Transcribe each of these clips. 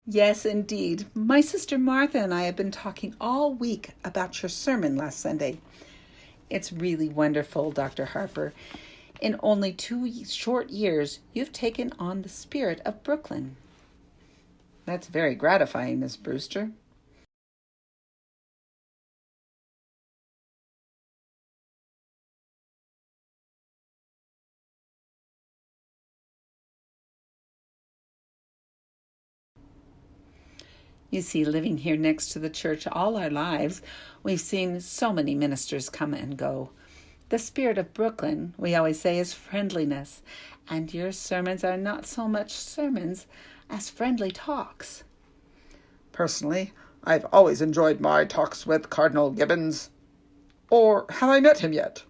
Yes, indeed. My sister Martha and I have been talking all week about your sermon last Sunday. It's really wonderful, Dr. Harper. In only 2 short years, you've taken on the spirit of Brooklyn. That's very gratifying, Miss Brewster. You see, living here next to the church all our lives, we've seen so many ministers come and go. The spirit of Brooklyn, we always say, is friendliness, and your sermons are not so much sermons as friendly talks. Personally, I've always enjoyed my talks with Cardinal Gibbons. Or have I met him yet?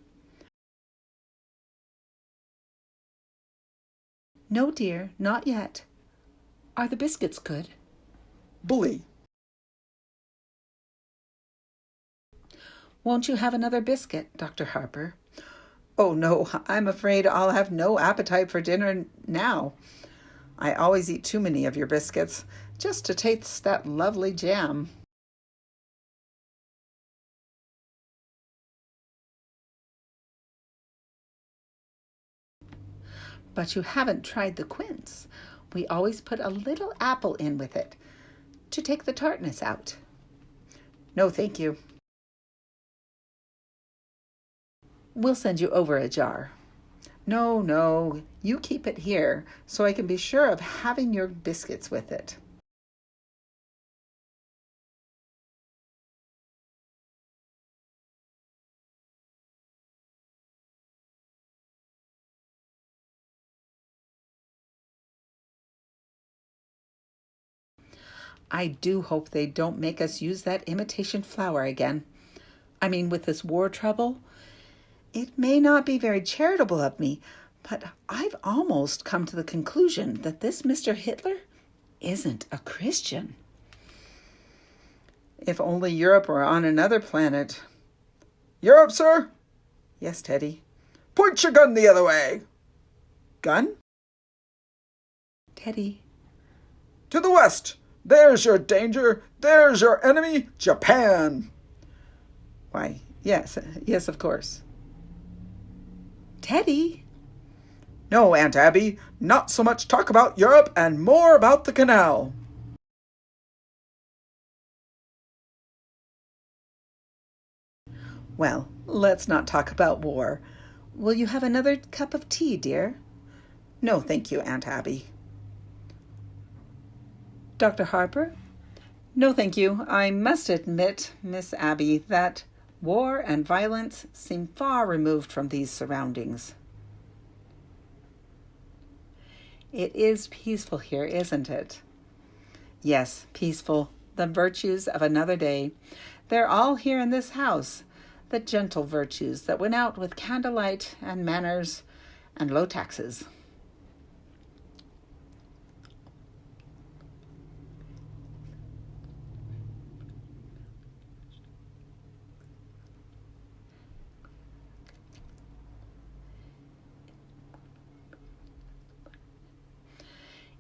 No, dear, not yet. Are the biscuits good? Bully. Won't you have another biscuit, Dr. Harper? Oh no, I'm afraid I'll have no appetite for dinner now. I always eat too many of your biscuits, just to taste that lovely jam. But you haven't tried the quince. We always put a little apple in with it to take the tartness out. No, thank you. We'll send you over a jar. No, you keep it here so I can be sure of having your biscuits with it. I do hope they don't make us use that imitation flour again. I mean, with this war trouble, it may not be very charitable of me, but I've almost come to the conclusion that this Mr. Hitler isn't a Christian. If only Europe were on another planet. Europe, sir? Yes, Teddy. Point your gun the other way. Gun? Teddy. To the west. There's your danger. There's your enemy, Japan. Why, yes, of course. Teddy. No, Aunt Abby, not so much talk about Europe and more about the canal. Well, let's not talk about war. Will you have another cup of tea, dear? No, thank you, Aunt Abby. Dr. Harper? No, thank you. I must admit, Miss Abby, that war and violence seem far removed from these surroundings. It is peaceful here, isn't it? Yes, peaceful. The virtues of another day. They're all here in this house. The gentle virtues that went out with candlelight and manners and low taxes.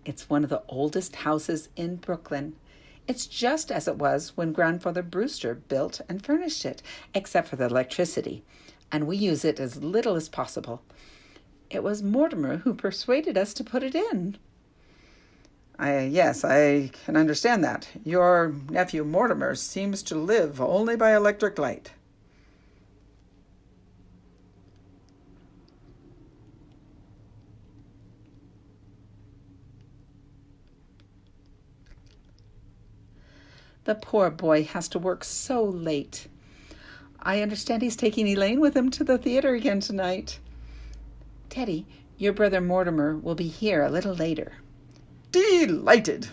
It's one of the oldest houses in Brooklyn. It's just as it was when Grandfather Brewster built and furnished it, except for the electricity, and we use it as little as possible. It was Mortimer who persuaded us to put it in. Yes, I can understand that. Your nephew Mortimer seems to live only by electric light. The poor boy has to work so late. I understand he's taking Elaine with him to the theater again tonight. Teddy, your brother Mortimer will be here a little later. Delighted.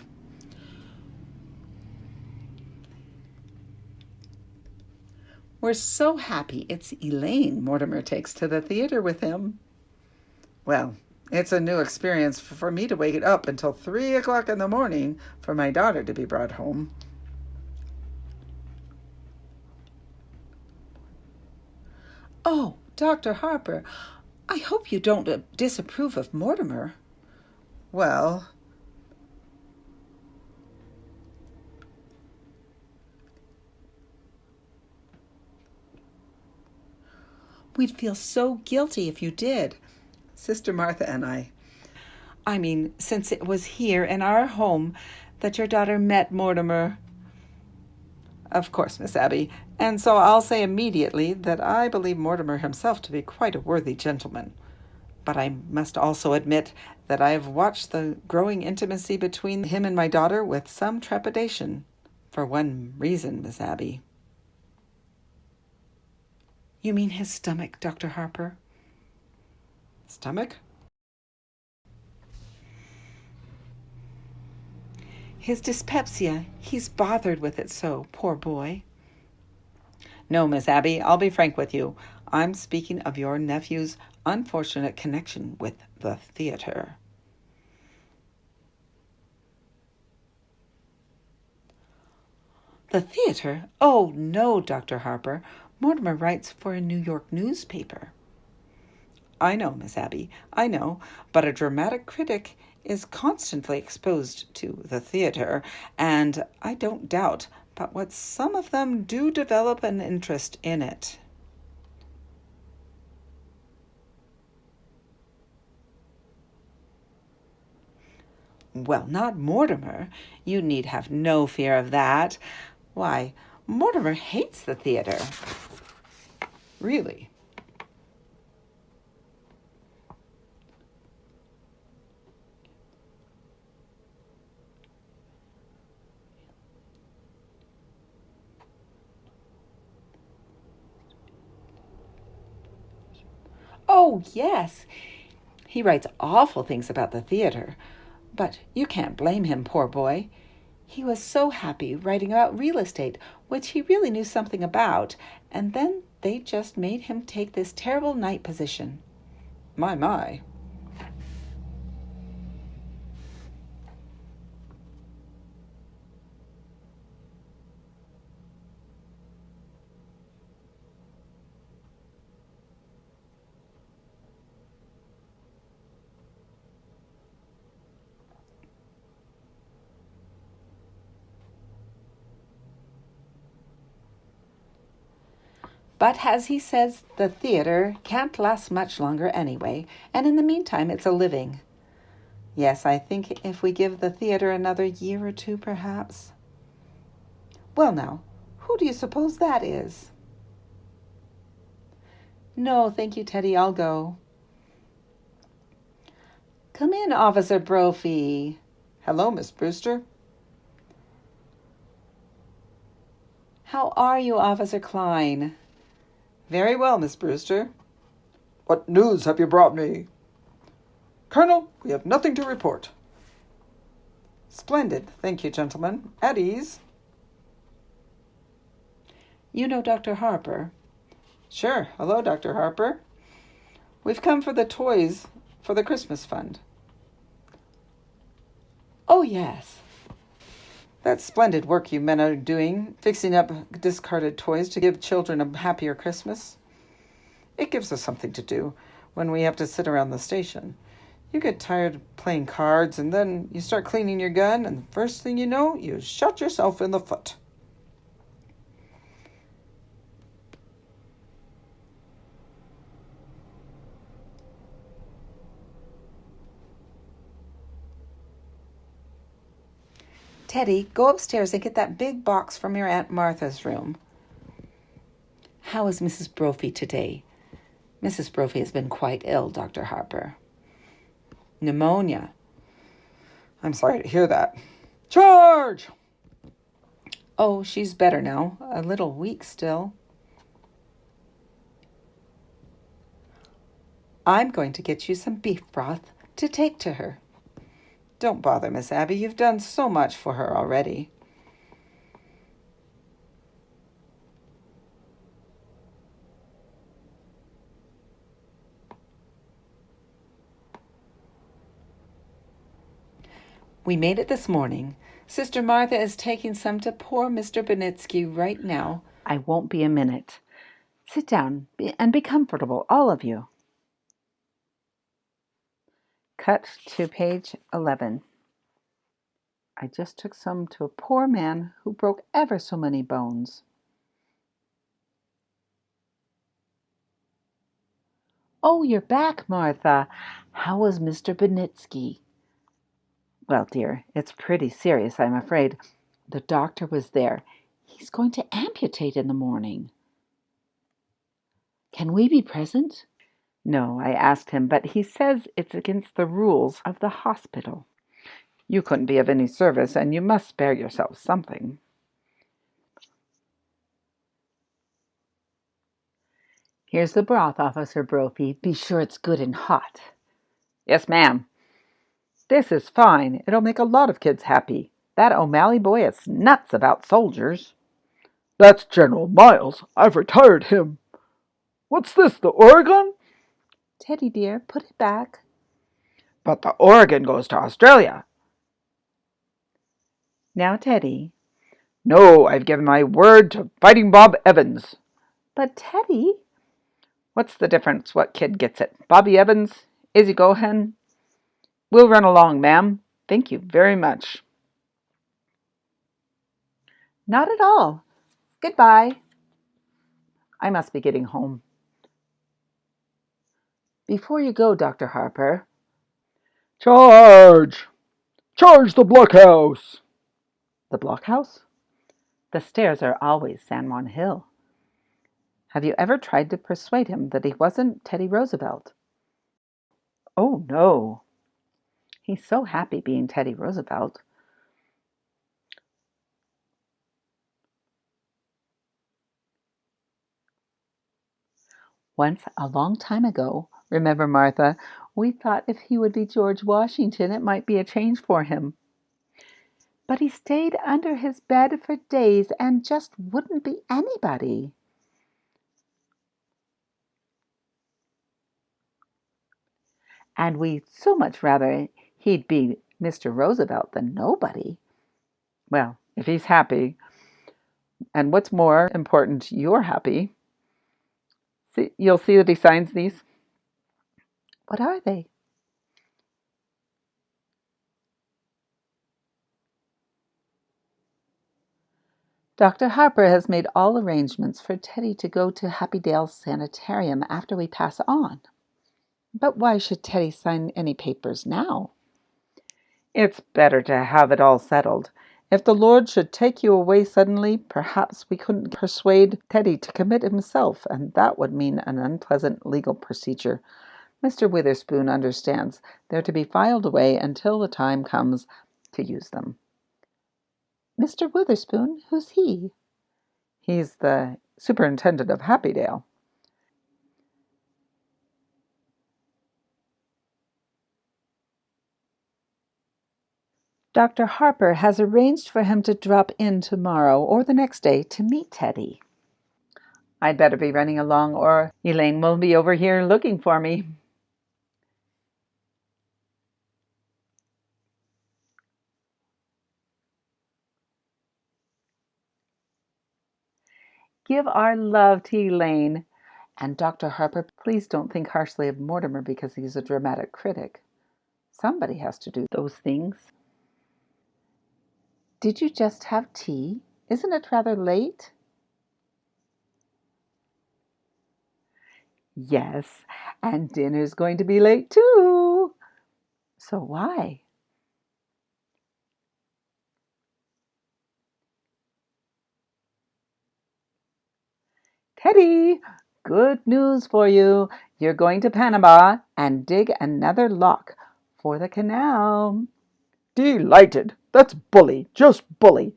We're so happy it's Elaine Mortimer takes to the theater with him. Well, it's a new experience for me to wake up until 3 o'clock in the morning for my daughter to be brought home. Oh, Dr. Harper, I hope you don't disapprove of Mortimer. Well, We'd feel so guilty if you did. Sister Martha and I. I mean, since it was here in our home that your daughter met Mortimer. Of course, Miss Abby. And so I'll say immediately that I believe Mortimer himself to be quite a worthy gentleman. But I must also admit that I have watched the growing intimacy between him and my daughter with some trepidation. For one reason, Miss Abby. You mean his stomach, Dr. Harper? Stomach? His dyspepsia. He's bothered with it so, poor boy. No, Miss Abby, I'll be frank with you. I'm speaking of your nephew's unfortunate connection with the theater. The theater? Oh, no, Dr. Harper. Mortimer writes for a New York newspaper. I know, Miss Abby, I know, but a dramatic critic is constantly exposed to the theater, and I don't doubt but what some of them do develop an interest in it. Well, not Mortimer. You need have no fear of that. Why, Mortimer hates the theater. Really? Oh, yes. He writes awful things about the theater. But you can't blame him, poor boy. He was so happy writing about real estate, which he really knew something about, and then they just made him take this terrible night position. My. But as he says, the theater can't last much longer anyway, and in the meantime it's a living. Yes, I think if we give the theater another year or two, perhaps. Well now, who do you suppose that is? No, thank you, Teddy, I'll go. Come in, Officer Brophy. Hello, Miss Brewster. How are you, Officer Klein? Very well, Miss Brewster. What news have you brought me? Colonel, we have nothing to report. Splendid. Thank you, gentlemen. At ease. You know Dr. Harper? Sure. Hello, Dr. Harper. We've come for the toys for the Christmas fund. Oh, yes. That splendid work you men are doing, fixing up discarded toys to give children a happier Christmas. It gives us something to do when we have to sit around the station. You get tired of playing cards, and then you start cleaning your gun, and the first thing you know, you shot yourself in the foot. Teddy, go upstairs and get that big box from your Aunt Martha's room. How is Mrs. Brophy today? Mrs. Brophy has been quite ill, Dr. Harper. Pneumonia. I'm sorry to hear that. Charge! Oh, she's better now. A little weak still. I'm going to get you some beef broth to take to her. Don't bother, Miss Abby. You've done so much for her already. We made it this morning. Sister Martha is taking some to poor Mr. Benitsky right now. I won't be a minute. Sit down and be comfortable, all of you. Cut to page 11. I just took some to a poor man who broke ever so many bones. Oh, you're back, Martha. How was Mr. Benitsky? Well, dear, it's pretty serious, I'm afraid. The doctor was there. He's going to amputate in the morning. Can we be present? No, I asked him, but he says it's against the rules of the hospital. You couldn't be of any service, and you must spare yourself something. Here's the broth, Officer Brophy. Be sure it's good and hot. Yes, ma'am. This is fine. It'll make a lot of kids happy. That O'Malley boy is nuts about soldiers. That's General Miles. I've retired him. What's this, the Oregon? Teddy dear, put it back. But the Oregon goes to Australia. Now, Teddy. No, I've given my word to Fighting Bob Evans. But Teddy. What's the difference what kid gets it? Bobby Evans? Izzy Gohan? We'll run along, ma'am. Thank you very much. Not at all. Goodbye. I must be getting home. Before you go, Dr. Harper. Charge! Charge the blockhouse! The blockhouse? The stairs are always San Juan Hill. Have you ever tried to persuade him that he wasn't Teddy Roosevelt? Oh, no. He's so happy being Teddy Roosevelt. Once, a long time ago, remember, Martha, we thought if he would be George Washington, it might be a change for him. But he stayed under his bed for days and just wouldn't be anybody. And we'd so much rather he'd be Mr. Roosevelt than nobody. Well, if he's happy, and what's more important, you're happy. You'll see that he signs these. What are they? Dr. Harper has made all arrangements for Teddy to go to Happydale Sanitarium after we pass on. But why should Teddy sign any papers now? It's better to have it all settled. If the Lord should take you away suddenly, perhaps we couldn't persuade Teddy to commit himself, and that would mean an unpleasant legal procedure. Mr. Witherspoon understands they're to be filed away until the time comes to use them. Mr. Witherspoon? Who's he? He's the superintendent of Happydale. Dr. Harper has arranged for him to drop in tomorrow or the next day to meet Teddy. I'd better be running along, or Elaine will be over here looking for me. Give our love to Elaine. And Dr. Harper, please don't think harshly of Mortimer because he's a dramatic critic. Somebody has to do those things. Did you just have tea? Isn't it rather late? Yes, and dinner's going to be late too. So why? Teddy, good news for you. You're going to Panama and dig another lock for the canal. Delighted. That's bully, just bully.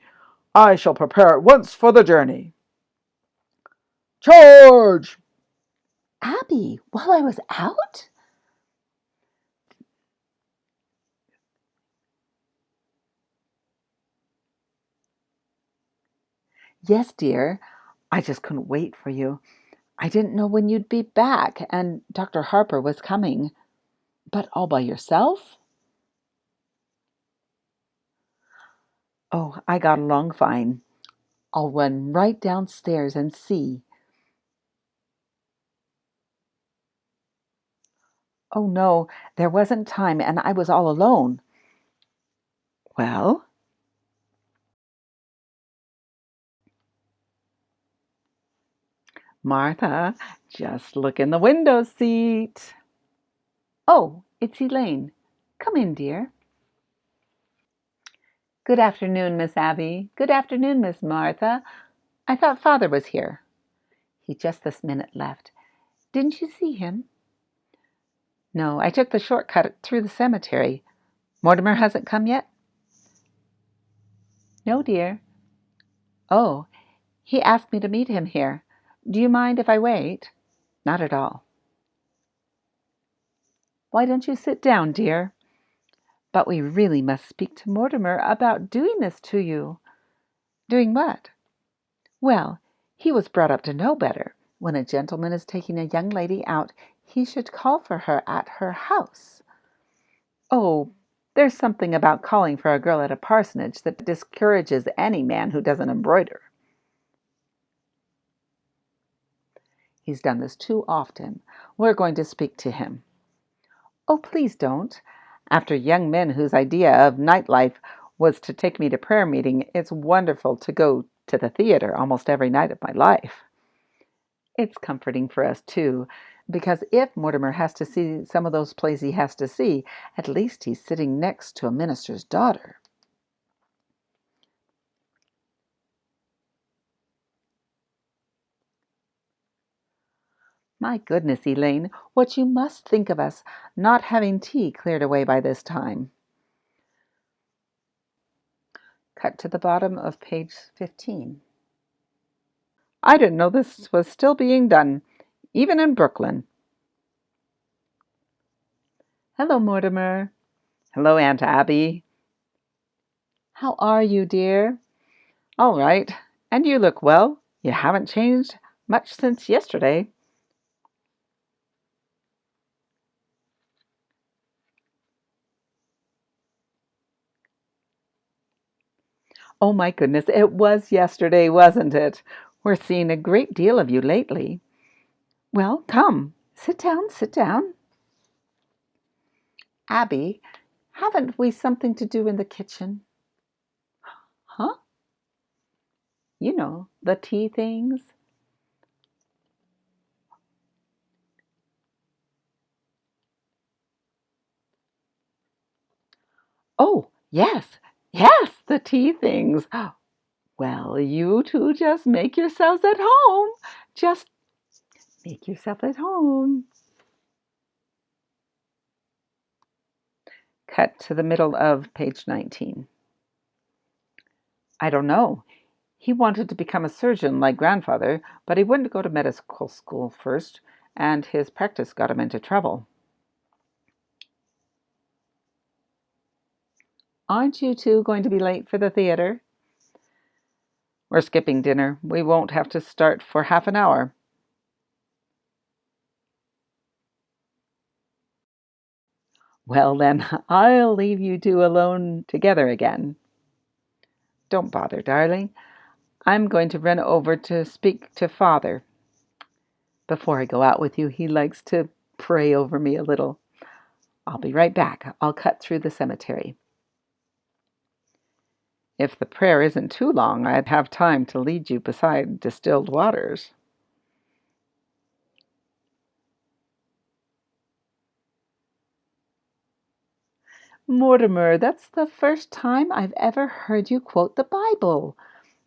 I shall prepare at once for the journey. Charge! Abby, while I was out? Yes, dear. I just couldn't wait for you. I didn't know when you'd be back, and Dr. Harper was coming. But all by yourself? Oh, I got along fine. I'll run right downstairs and see. Oh, no, there wasn't time, and I was all alone. Well? Martha, just look in the window seat. Oh, it's Elaine. Come in, dear. Good afternoon, Miss Abby. Good afternoon, Miss Martha. I thought Father was here. He just this minute left. Didn't you see him? No, I took the shortcut through the cemetery. Mortimer hasn't come yet? No, dear. Oh, he asked me to meet him here. Do you mind if I wait? Not at all. Why don't you sit down, dear? But we really must speak to Mortimer about doing this to you. Doing what? Well, he was brought up to know better. When a gentleman is taking a young lady out, he should call for her at her house. Oh, there's something about calling for a girl at a parsonage that discourages any man who doesn't embroider. He's done this too often. We're going to speak to him. Oh, please don't. After young men whose idea of nightlife was to take me to prayer meeting, it's wonderful to go to the theater almost every night of my life. It's comforting for us, too, because if Mortimer has to see some of those plays he has to see, at least he's sitting next to a minister's daughter. My goodness, Elaine, what you must think of us not having tea cleared away by this time. Cut to the bottom of page 15. I didn't know this was still being done, even in Brooklyn. Hello, Mortimer. Hello, Aunt Abby. How are you, dear? All right. And you look well. You haven't changed much since yesterday. Oh, my goodness, it was yesterday, wasn't it? We're seeing a great deal of you lately. Well, come, sit down, sit down. Abby, haven't we something to do in the kitchen? Huh? You know, the tea things. Oh, yes, yes, the tea things. Well, you two just make yourselves at home. Just make yourself at home. Cut to the middle of page 19. I don't know. He wanted to become a surgeon like grandfather, but he wouldn't go to medical school first, and his practice got him into trouble. Aren't you two going to be late for the theater? We're skipping dinner. We won't have to start for half an hour. Well, then, I'll leave you two alone together again. Don't bother, darling. I'm going to run over to speak to Father. Before I go out with you, he likes to pray over me a little. I'll be right back. I'll cut through the cemetery. If the prayer isn't too long, I'd have time to lead you beside distilled waters. Mortimer, that's the first time I've ever heard you quote the Bible.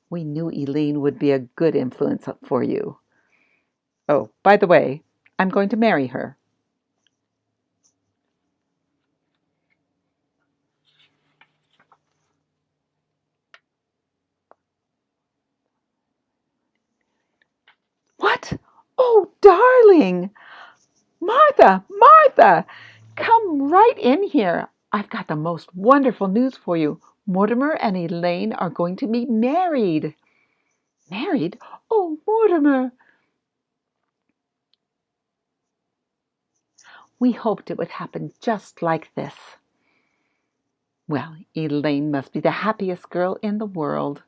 We knew Elaine would be a good influence for you. Oh, by the way, I'm going to marry her. What? Oh, darling! Martha! Martha! Come right in here. I've got the most wonderful news for you. Mortimer and Elaine are going to be married. Married? Oh, Mortimer! We hoped it would happen just like this. Well, Elaine must be the happiest girl in the world.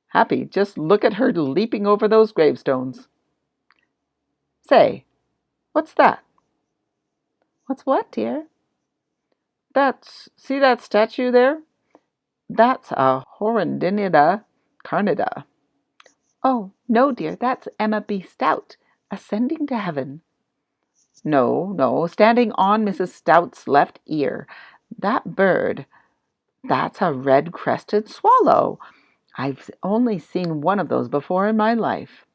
Happy? Just look at her leaping over those gravestones. Say, what's that? What's what, dear? See that statue there? That's a Horrendinida carnida. Oh, no, dear, that's Emma B. Stout, ascending to heaven. No, no, standing on Mrs. Stout's left ear. That bird, that's a red-crested swallow. I've only seen one of those before in my life.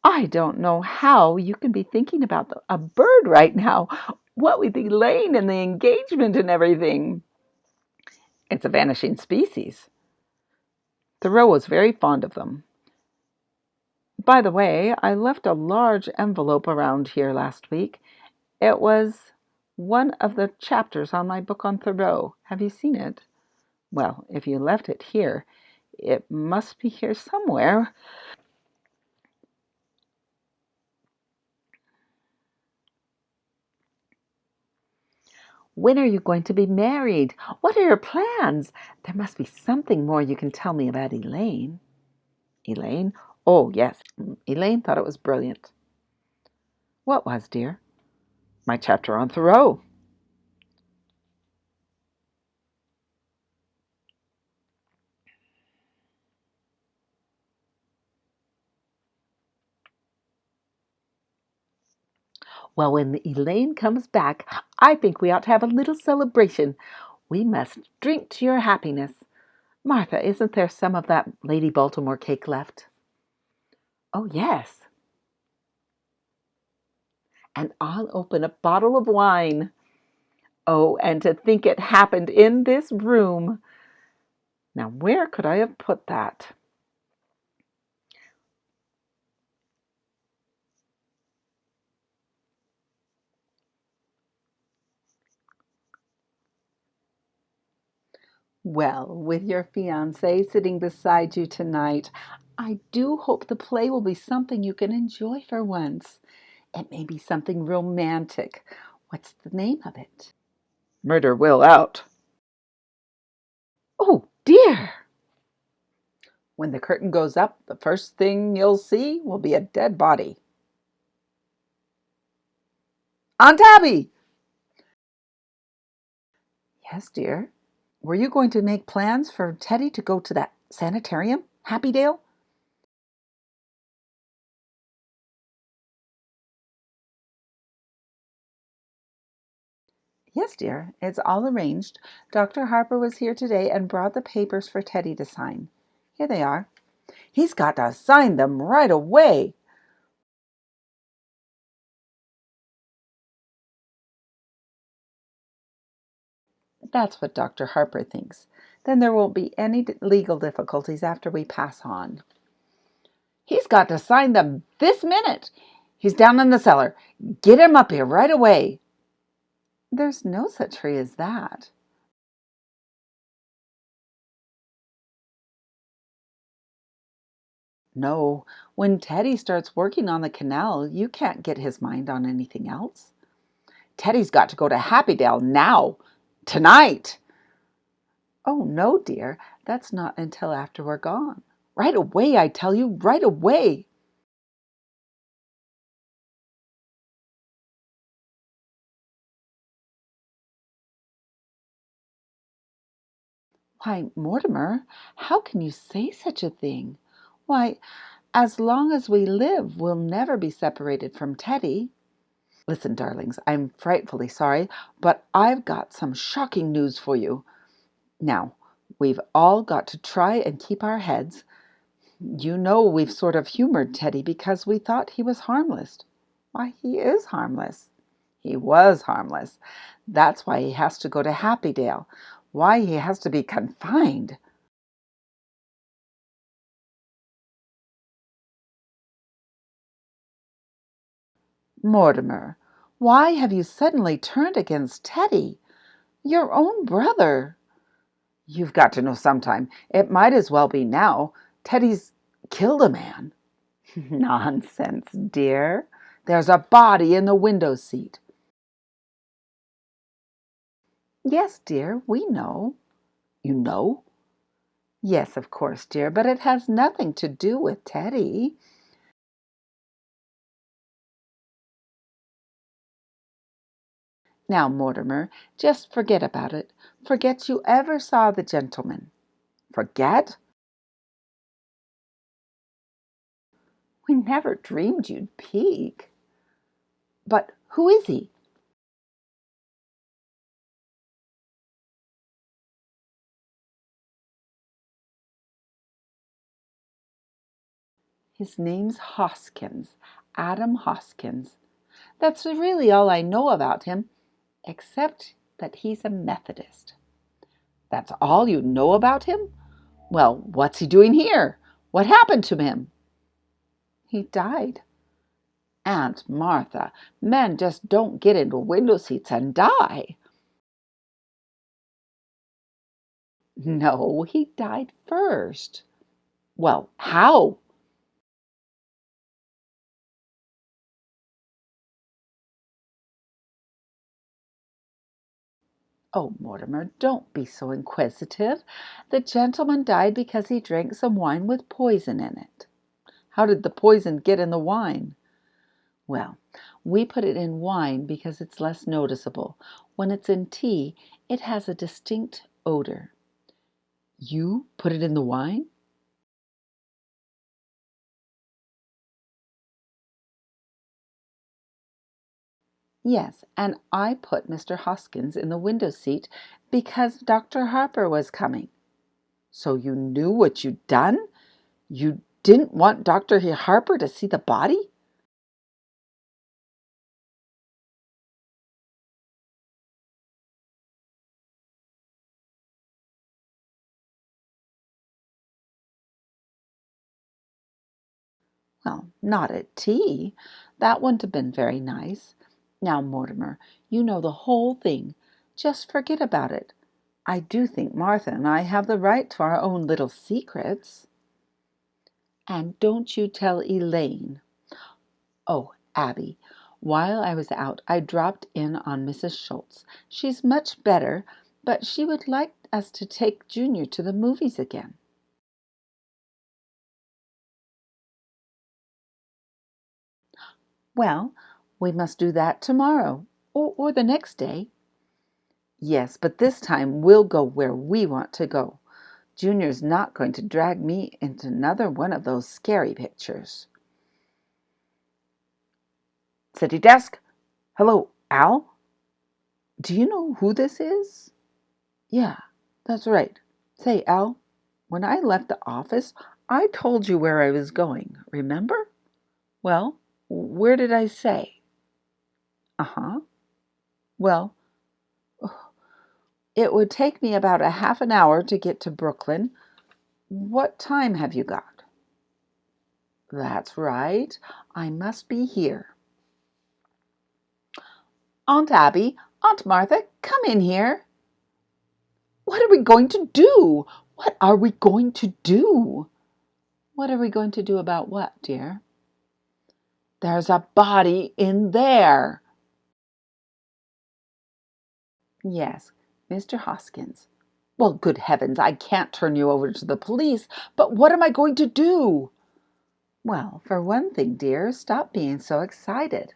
I don't know how you can be thinking about a bird right now. What with Elaine and the engagement and everything. It's a vanishing species. Thoreau was very fond of them. By the way, I left a large envelope around here last week. It was one of the chapters on my book on Thoreau. Have you seen it? Well, if you left it here, it must be here somewhere. When are you going to be married? What are your plans? There must be something more you can tell me about Elaine. Elaine? Oh, yes. Elaine thought it was brilliant. What was, dear? My chapter on Thoreau. Well, when Elaine comes back, I think we ought to have a little celebration. We must drink to your happiness. Martha, isn't there some of that Lady Baltimore cake left? Oh, yes. And I'll open a bottle of wine. Oh, and to think it happened in this room. Now, where could I have put that? Well, with your fiancé sitting beside you tonight, I do hope the play will be something you can enjoy for once. It may be something romantic. What's the name of it? Murder Will Out. Oh, dear! When the curtain goes up, the first thing you'll see will be a dead body. Aunt Abby! Yes, dear. Were you going to make plans for Teddy to go to that sanitarium, Happydale? Yes, dear. It's all arranged. Dr. Harper was here today and brought the papers for Teddy to sign. Here they are. He's got to sign them right away. That's what Dr. Harper thinks. Then there won't be any legal difficulties after we pass on. He's got to sign them this minute. He's down in the cellar. Get him up here right away. There's no such hurry as that. No, when Teddy starts working on the canal, you can't get his mind on anything else. Teddy's got to go to Happydale now, tonight. Oh, no, dear, that's not until after we're gone. Right away, I tell you, right away. Why, Mortimer, how can you say such a thing? Why, as long as we live, we'll never be separated from Teddy. Listen, darlings, I'm frightfully sorry, but I've got some shocking news for you. Now, we've all got to try and keep our heads. You know we've sort of humored Teddy because we thought he was harmless. Why, he is harmless. He was harmless. That's why he has to go to Happydale. Why he has to be confined. Mortimer, why have you suddenly turned against Teddy? Your own brother. You've got to know sometime. It might as well be now. Teddy's killed a man. Nonsense, dear. There's a body in the window seat. Yes, dear, we know. You know? Yes, of course, dear, but it has nothing to do with Teddy. Now, Mortimer, just forget about it. Forget you ever saw the gentleman. Forget? We never dreamed you'd peek. But who is he? His name's Hoskins, Adam Hoskins. That's really all I know about him, except that he's a Methodist. That's all you know about him? Well, what's he doing here? What happened to him? He died. Aunt Martha, men just don't get into window seats and die. No, he died first. Well, how? Oh, Mortimer, don't be so inquisitive. The gentleman died because he drank some wine with poison in it. How did the poison get in the wine? Well, we put it in wine because it's less noticeable. When it's in tea, it has a distinct odor. You put it in the wine? Yes, and I put Mr. Hoskins in the window seat because Dr. Harper was coming. So you knew what you'd done? You didn't want Dr. Harper to see the body? Well, not at tea. That wouldn't have been very nice. Now, Mortimer, you know the whole thing. Just forget about it. I do think Martha and I have the right to our own little secrets. And don't you tell Elaine. Oh, Abby, while I was out, I dropped in on Mrs. Schultz. She's much better, but she would like us to take Junior to the movies again. Well, we must do that tomorrow, or the next day. Yes, but this time we'll go where we want to go. Junior's not going to drag me into another one of those scary pictures. City desk? Hello, Al? Do you know who this is? Yeah, that's right. Say, Al, when I left the office, I told you where I was going, remember? Well, where did I say? Uh-huh. Well, it would take me about a half an hour to get to Brooklyn. What time have you got? That's right. I must be here. Aunt Abby, Aunt Martha, come in here. What are we going to do? What are we going to do? What are we going to do about what, dear? There's a body in there. Yes, Mr. Hoskins. Well, good heavens, I can't turn you over to the police, but what am I going to do? Well, for one thing, dear, stop being so excited.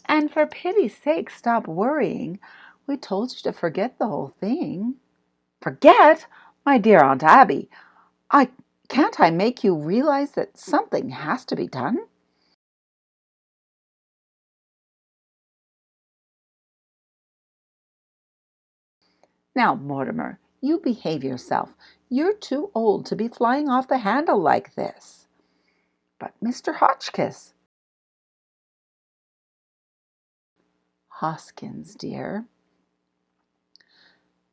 And for pity's sake, stop worrying. We told you to forget the whole thing. Forget? My dear Aunt Abby, I can't I make you realize that something has to be done? Now, Mortimer, you behave yourself. You're too old to be flying off the handle like this. But Mr. Hotchkiss. Hoskins, dear.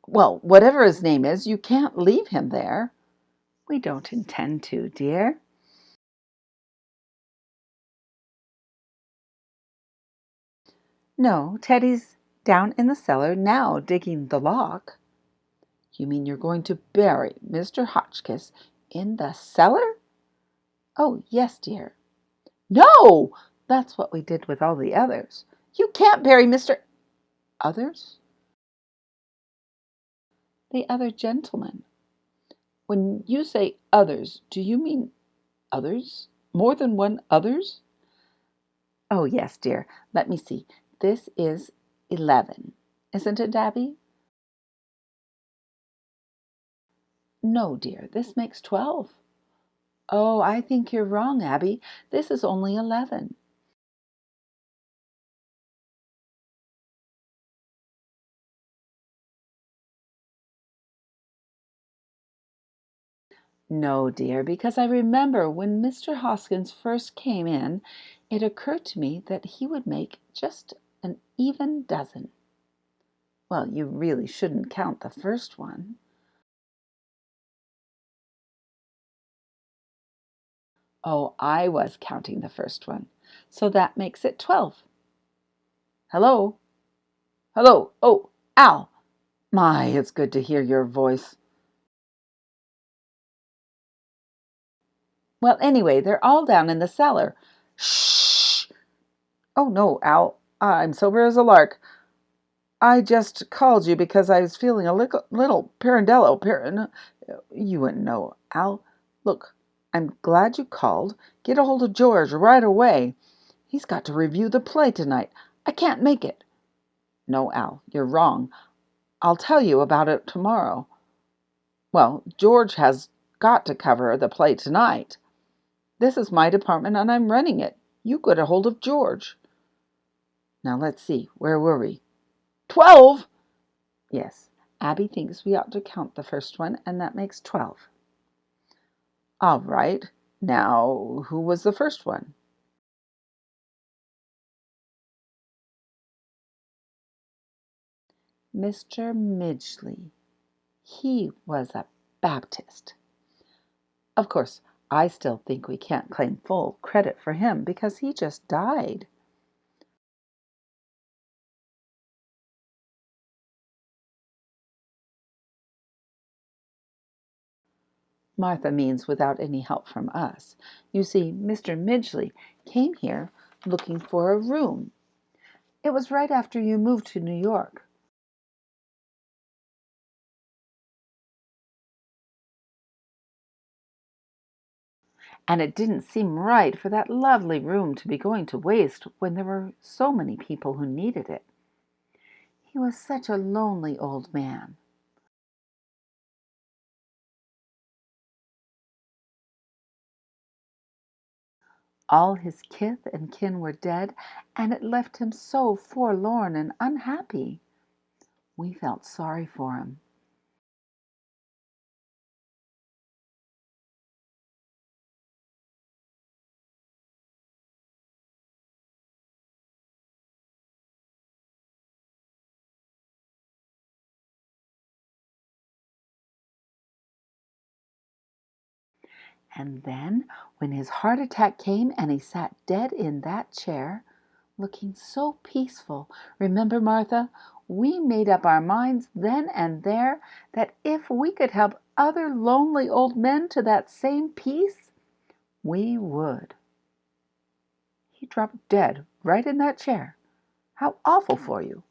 Well, whatever his name is, you can't leave him there. We don't intend to, dear. No, Teddy's down in the cellar now digging the lock. You mean you're going to bury Mr. Hotchkiss in the cellar? Oh, yes, dear. No! That's what we did with all the others. You can't bury Mr. Others? The other gentlemen. When you say others, do you mean others? More than one others? Oh, yes, dear. Let me see. This is 11. Isn't it, Abby? No, dear. This makes 12. Oh, I think you're wrong, Abby. This is only 11. No, dear, because I remember when Mr. Hoskins first came in, it occurred to me that he would make just an even dozen. Well, you really shouldn't count the first one. Oh, I was counting the first one. So that makes it 12. Hello? Hello? Oh, Al! My, it's good to hear your voice. Well, anyway, they're all down in the cellar. Shh! Oh, no, Al. I'm sober as a lark. I just called you because I was feeling a little pirandello. You wouldn't know, Al. Look, I'm glad you called. Get a hold of George right away. He's got to review the play tonight. I can't make it. No, Al, you're wrong. I'll tell you about it tomorrow. Well, George has got to cover the play tonight. This is my department and I'm running it. You get a hold of George. Now let's see. Where were we? 12! Yes, Abby thinks we ought to count the first one, and that makes 12. All right. Now, who was the first one? Mr. Midgley. He was a Baptist. Of course, I still think we can't claim full credit for him because he just died. Martha means without any help from us. You see, Mr. Midgley came here looking for a room. It was right after you moved to New York. And it didn't seem right for that lovely room to be going to waste when there were so many people who needed it. He was such a lonely old man. All his kith and kin were dead, and it left him so forlorn and unhappy. We felt sorry for him. And then, when his heart attack came and he sat dead in that chair, looking so peaceful, remember, Martha, we made up our minds then and there that if we could help other lonely old men to that same peace, we would. He dropped dead right in that chair. How awful for you.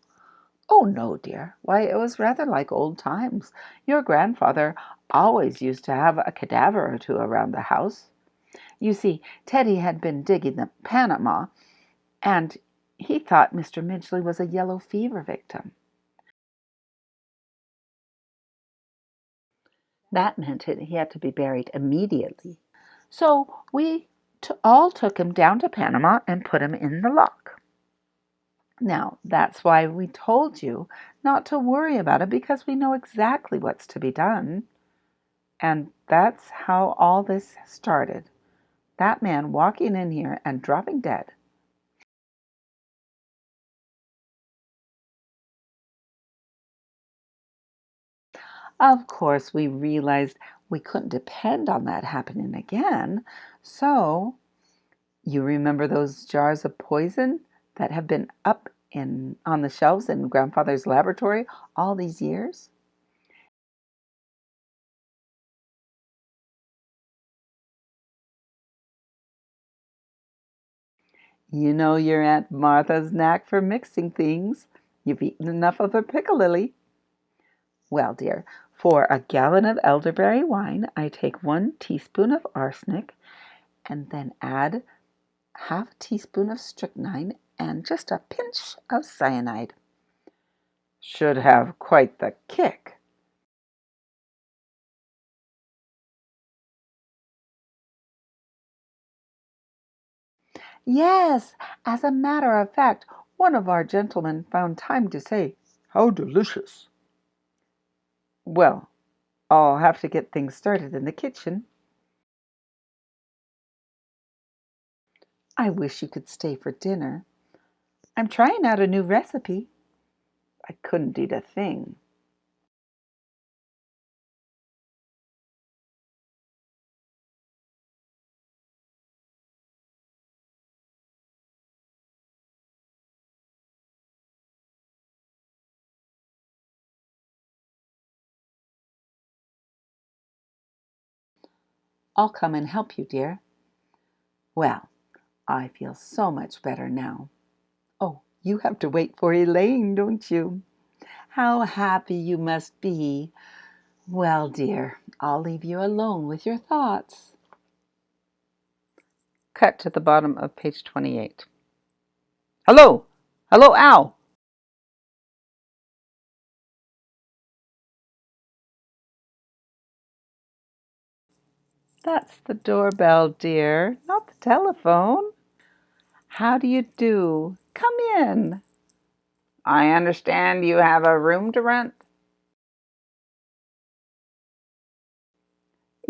Oh, no, dear. Why, it was rather like old times. Your grandfather always used to have a cadaver or two around the house. You see, Teddy had been digging the Panama, and he thought Mr. Midgley was a yellow fever victim. That meant he had to be buried immediately. So we all took him down to Panama and put him in the lock. Now, that's why we told you not to worry about it, because we know exactly what's to be done. And that's how all this started. That man walking in here and dropping dead. Of course, we realized we couldn't depend on that happening again. So, you remember those jars of poison that have been up on the shelves in Grandfather's laboratory all these years? You know your Aunt Martha's knack for mixing things. You've eaten enough of her piccalilli. Well, dear, for a gallon of elderberry wine, I take 1 teaspoon of arsenic and then add half a teaspoon of strychnine and just a pinch of cyanide. Should have quite the kick. Yes, as a matter of fact, one of our gentlemen found time to say, "How delicious." Well, I'll have to get things started in the kitchen. I wish you could stay for dinner. I'm trying out a new recipe. I couldn't eat a thing. I'll come and help you, dear. Well, I feel so much better now. Oh, you have to wait for Elaine, don't you? How happy you must be. Well, dear, I'll leave you alone with your thoughts. Cut to the bottom of page 28. Hello! Hello, Al! That's the doorbell, dear, not the telephone. How do you do? Come in. I understand you have a room to rent?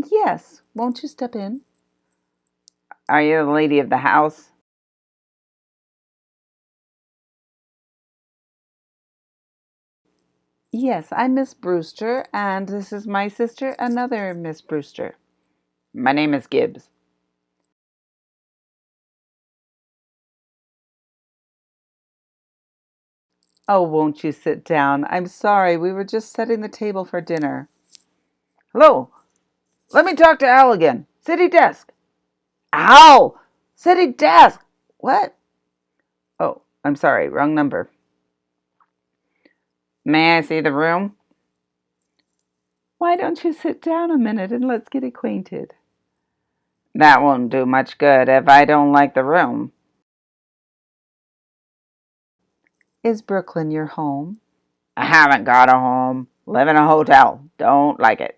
Yes, won't you step in? Are you the lady of the house? Yes, I'm Miss Brewster, and this is my sister, another Miss Brewster. My name is Gibbs. Oh, won't you sit down? I'm sorry, we were just setting the table for dinner. Hello, let me talk to Al again. City desk. Al! City desk! What? Oh, I'm sorry, wrong number. May I see the room? Why don't you sit down a minute and let's get acquainted? That won't do much good if I don't like the room. Is Brooklyn your home? I haven't got a home. Live in a hotel. Don't like it.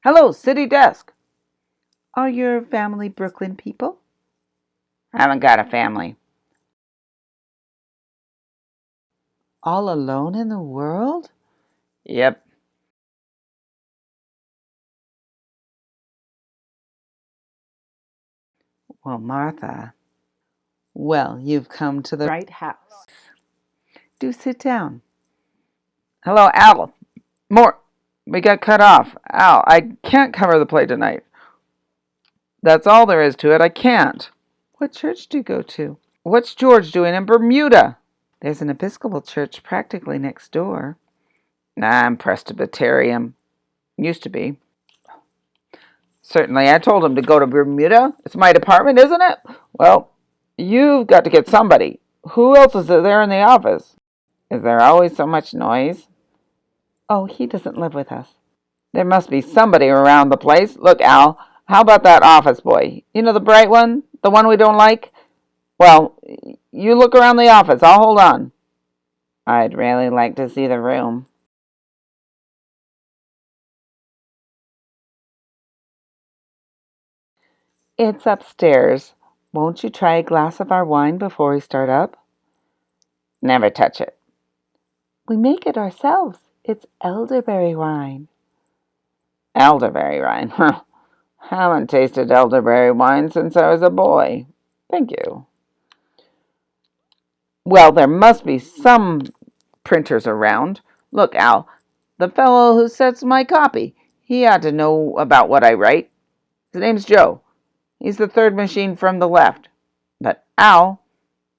Hello, city desk. Are your family Brooklyn people? I haven't got a family. All alone in the world? Yep. Well, Martha. Well, you've come to the right house. Do sit down. Hello, Al. More. We got cut off. Al, I can't cover the play tonight. That's all there is to it. I can't. What church do you go to? What's George doing in Bermuda? There's an Episcopal church practically next door. Nah, I'm Presbyterian. Used to be. Certainly, I told him to go to Bermuda. It's my department, isn't it? Well, you've got to get somebody. Who else is there in the office? Is there always so much noise? Oh, he doesn't live with us. There must be somebody around the place. Look, Al, how about that office boy? You know, the bright one? The one we don't like? Well, you look around the office. I'll hold on. I'd really like to see the room. It's upstairs. Won't you try a glass of our wine before we start up? Never touch it. We make it ourselves. It's elderberry wine. Elderberry wine? Huh. Haven't tasted elderberry wine since I was a boy. Thank you. Well, there must be some printers around. Look, Al, the fellow who sets my copy. He ought to know about what I write. His name's Joe. He's the third machine from the left. But Al,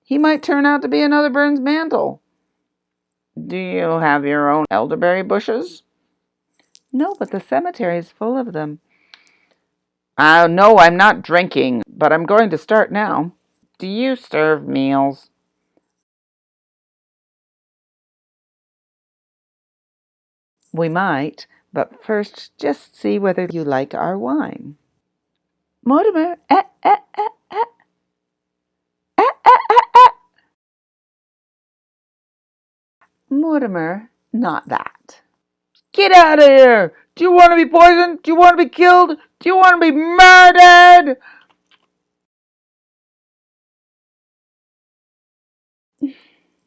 he might turn out to be another Burns Mantle. Do you have your own elderberry bushes? No, but the cemetery is full of them. No, I'm not drinking, but I'm going to start now. Do you serve meals? We might, but first just see whether you like our wine. Mortimer, eh, eh. Mortimer, not that. Get out of here! Do you want to be poisoned? Do you want to be killed? Do you want to be murdered?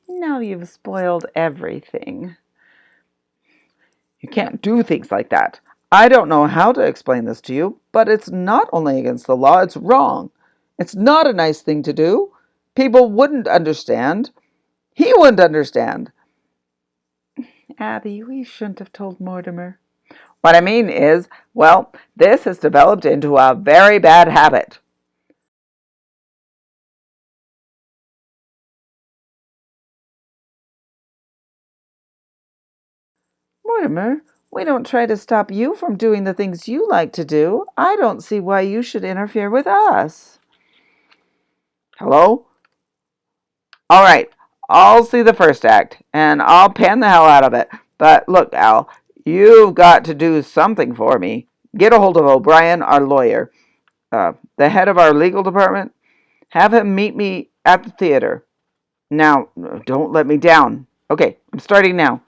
Now you've spoiled everything. You can't do things like that. I don't know how to explain this to you, but it's not only against the law, it's wrong. It's not a nice thing to do. People wouldn't understand. He wouldn't understand. Abby, we shouldn't have told Mortimer. What I mean is, well, this has developed into a very bad habit. Mortimer, we don't try to stop you from doing the things you like to do. I don't see why you should interfere with us. Hello? All right, I'll see the first act, and I'll pan the hell out of it. But look, Al, you've got to do something for me. Get a hold of O'Brien, our lawyer, the head of our legal department. Have him meet me at the theater. Now, don't let me down. Okay, I'm starting now.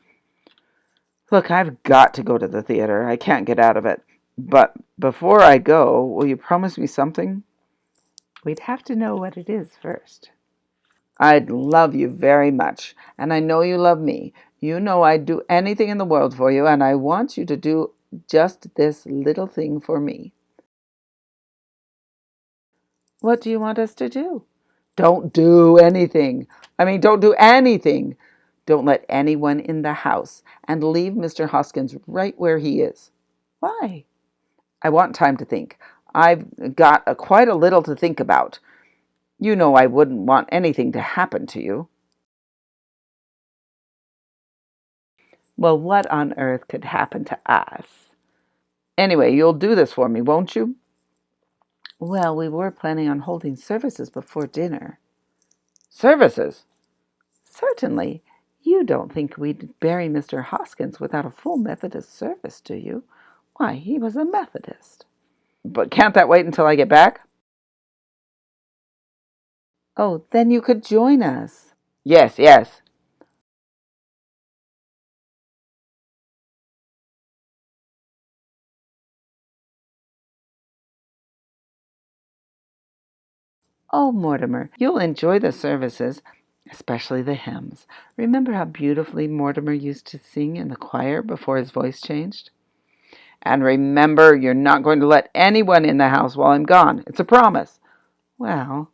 Look, I've got to go to the theater. I can't get out of it. But before I go, will you promise me something? We'd have to know what it is first. I'd love you very much, and I know you love me. You know I'd do anything in the world for you, and I want you to do just this little thing for me. What do you want us to do? Don't do anything. Don't do anything. Don't let anyone in the house, and leave Mr. Hoskins right where he is. Why? I want time to think. I've got quite a little to think about. You know I wouldn't want anything to happen to you. Well, what on earth could happen to us? Anyway, you'll do this for me, won't you? Well, we were planning on holding services before dinner. Services? Certainly. You don't think we'd bury Mr. Hoskins without a full Methodist service, do you? Why, he was a Methodist. But can't that wait until I get back? Oh, then you could join us. Yes, yes. Oh, Mortimer, you'll enjoy the services, especially the hymns. Remember how beautifully Mortimer used to sing in the choir before his voice changed? And remember, you're not going to let anyone in the house while I'm gone. It's a promise. Well,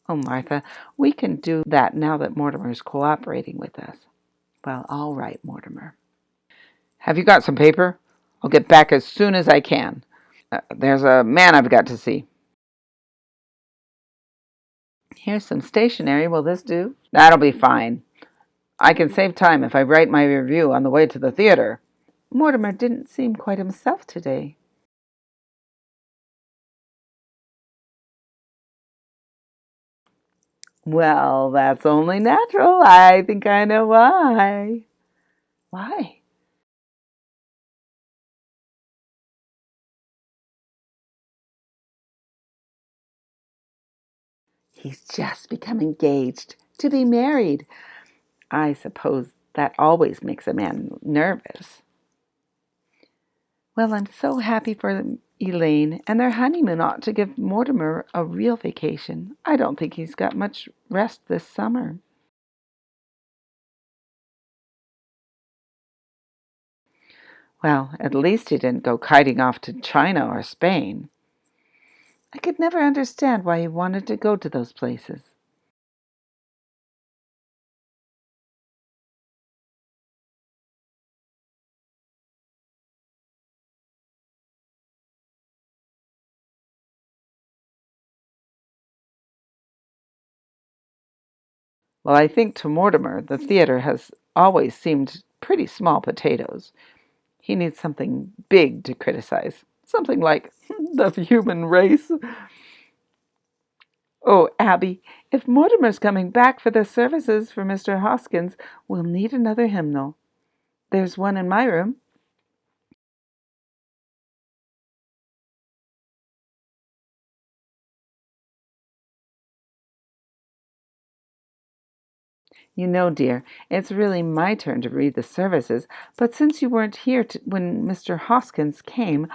oh, Martha, we can do that now that Mortimer's cooperating with us. Well, all right, Mortimer. Have you got some paper? I'll get back as soon as I can. There's a man I've got to see. Here's some stationery. Will this do? That'll be fine. I can save time if I write my review on the way to the theater. Mortimer didn't seem quite himself today. Well, that's only natural. I think I know why. Why? He's just become engaged to be married. I suppose that always makes a man nervous. Well, I'm so happy for Elaine, and their honeymoon ought to give Mortimer a real vacation. I don't think he's got much rest this summer. Well, at least he didn't go kiting off to China or Spain. I could never understand why he wanted to go to those places. Well, I think to Mortimer, the theater has always seemed pretty small potatoes. He needs something big to criticize. Something like the human race. Oh, Abby, if Mortimer's coming back for the services for Mr. Hoskins, we'll need another hymnal. There's one in my room. You know, dear, it's really my turn to read the services, but since you weren't here when Mr. Hoskins came,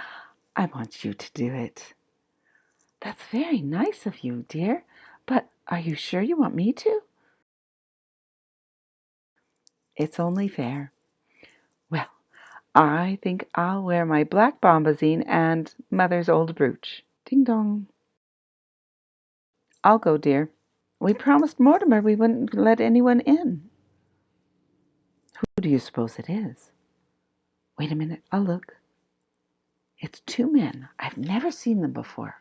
I want you to do it. That's very nice of you, dear, but are you sure you want me to? It's only fair. Well, I think I'll wear my black bombazine and Mother's old brooch. Ding dong. I'll go, dear. We promised Mortimer we wouldn't let anyone in. Who do you suppose it is? Wait a minute, I'll look. It's two men. I've never seen them before.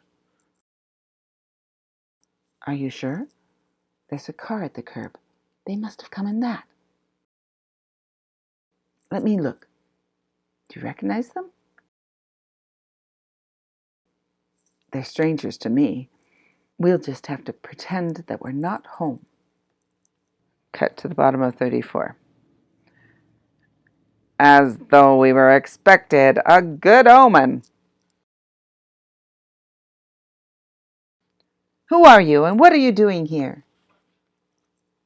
Are you sure? There's a car at the curb. They must have come in that. Let me look. Do you recognize them? They're strangers to me. We'll just have to pretend that we're not home. Cut to the bottom of 34. As though we were expected. A good omen. Who are you, and what are you doing here?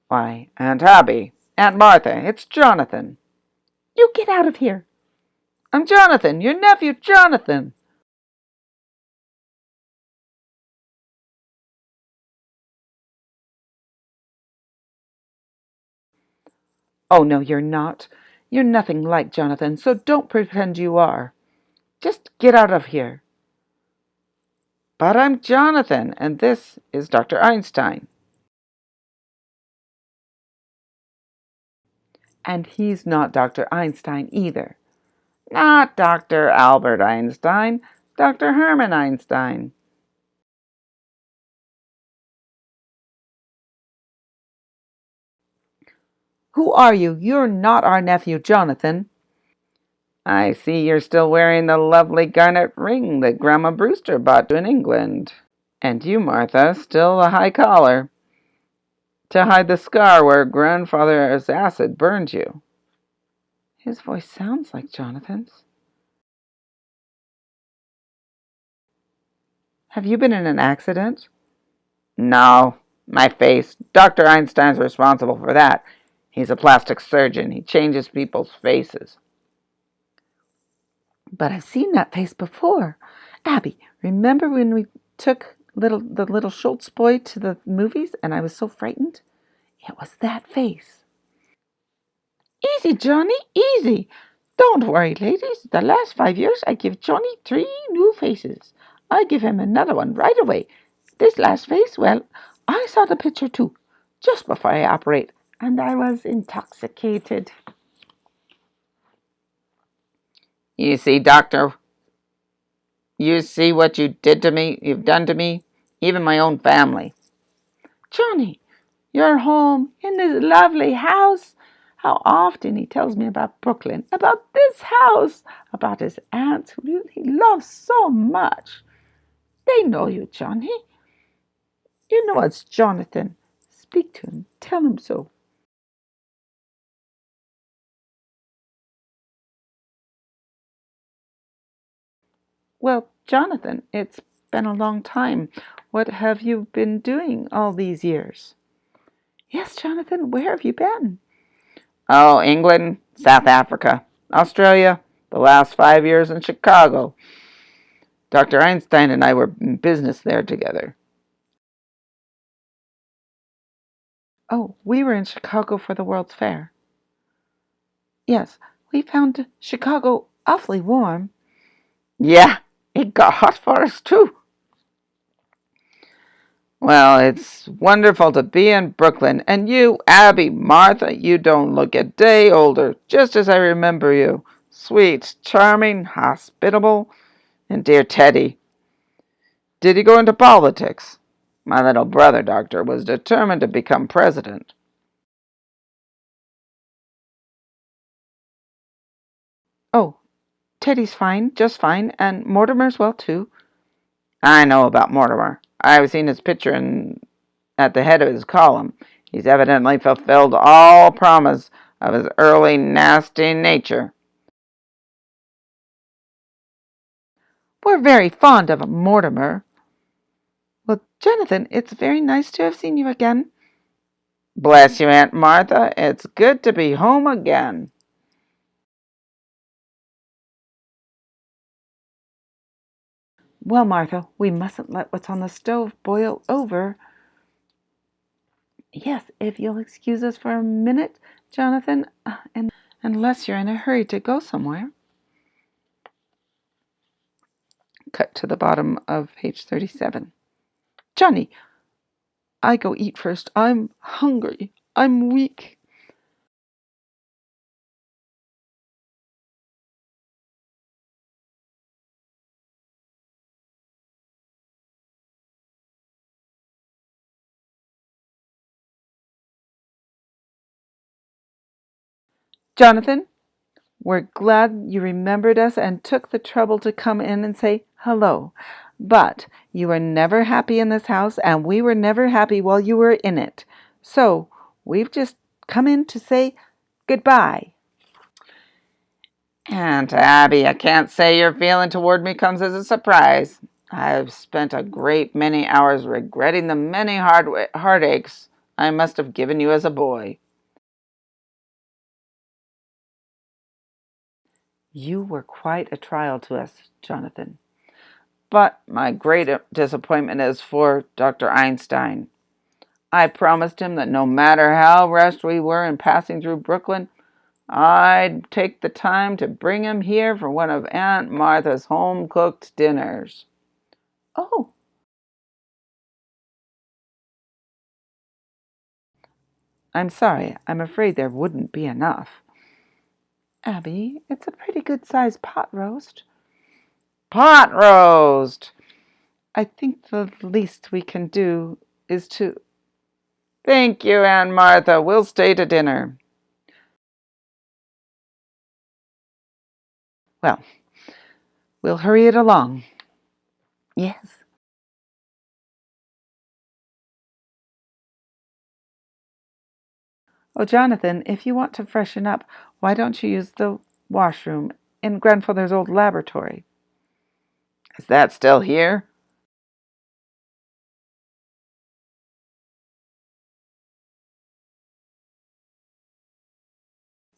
Why, Aunt Abby, Aunt Martha, it's Jonathan. You get out of here. I'm Jonathan, your nephew Jonathan. Oh, no, you're not. You're nothing like Jonathan, so don't pretend you are. Just get out of here. But I'm Jonathan, and this is Dr. Einstein. And he's not Dr. Einstein either. Not Dr. Albert Einstein, Dr. Herman Einstein. Who are you? You're not our nephew, Jonathan. I see you're still wearing the lovely garnet ring that Grandma Brewster bought you in England. And you, Martha, still the high collar, to hide the scar where grandfather's acid burned you. His voice sounds like Jonathan's. Have you been in an accident? No, my face. Dr. Einstein's responsible for that. He's a plastic surgeon. He changes people's faces. But I've seen that face before. Abby, remember when we took the little Schultz boy to the movies and I was so frightened? It was that face. Easy, Johnny, easy. Don't worry, ladies. The last 5 years I give Johnny 3 new faces. I give him another one right away. This last face, well, I saw the picture too, just before I operate, and I was intoxicated. You see, Doctor, you see what you've done to me, even my own family. Johnny, you're home in this lovely house. How often he tells me about Brooklyn, about this house, about his aunts who he loves so much. They know you, Johnny. You know it's Jonathan. Speak to him. Tell him so. Well, Jonathan, it's been a long time. What have you been doing all these years? Yes, Jonathan, where have you been? Oh, England, South Africa, Australia, the last 5 years in Chicago. Dr. Einstein and I were in business there together. Oh, we were in Chicago for the World's Fair. Yes, we found Chicago awfully warm. Yeah, it got hot for us too. Well, it's wonderful to be in Brooklyn. And you, Abby, Martha, you don't look a day older, just as I remember you. Sweet, charming, hospitable, and dear Teddy. Did he go into politics? My little brother, Doctor, was determined to become president. Oh, Teddy's fine, just fine, and Mortimer's well, too. I know about Mortimer. I've seen his picture at the head of his column. He's evidently fulfilled all promise of his early nasty nature. We're very fond of Mortimer. Well, Jonathan, it's very nice to have seen you again. Bless you, Aunt Martha. It's good to be home again. Well, Martha, we mustn't let what's on the stove boil over. Yes, if you'll excuse us for a minute, Jonathan, and unless you're in a hurry to go somewhere. Cut to the bottom of page 37. Johnny, I go eat first. I'm hungry. I'm weak. Jonathan, we're glad you remembered us and took the trouble to come in and say hello. But you were never happy in this house, and we were never happy while you were in it. So we've just come in to say goodbye. Aunt Abby, I can't say your feeling toward me comes as a surprise. I've spent a great many hours regretting the many heartaches I must have given you as a boy. You were quite a trial to us, Jonathan. But my great disappointment is for Dr. Einstein. I promised him that no matter how rushed we were in passing through Brooklyn, I'd take the time to bring him here for one of Aunt Martha's home-cooked dinners. Oh, I'm sorry. I'm afraid there wouldn't be enough. Abby, it's a pretty good-sized pot roast. Pot roast! I think the least we can do is to... Thank you, Aunt Martha. We'll stay to dinner. Well, we'll hurry it along. Yes. Oh, Jonathan, if you want to freshen up, why don't you use the washroom in Grandfather's old laboratory? Is that still here?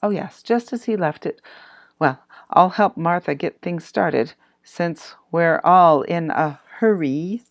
Oh, yes, just as he left it. Well, I'll help Martha get things started, since we're all in a hurry.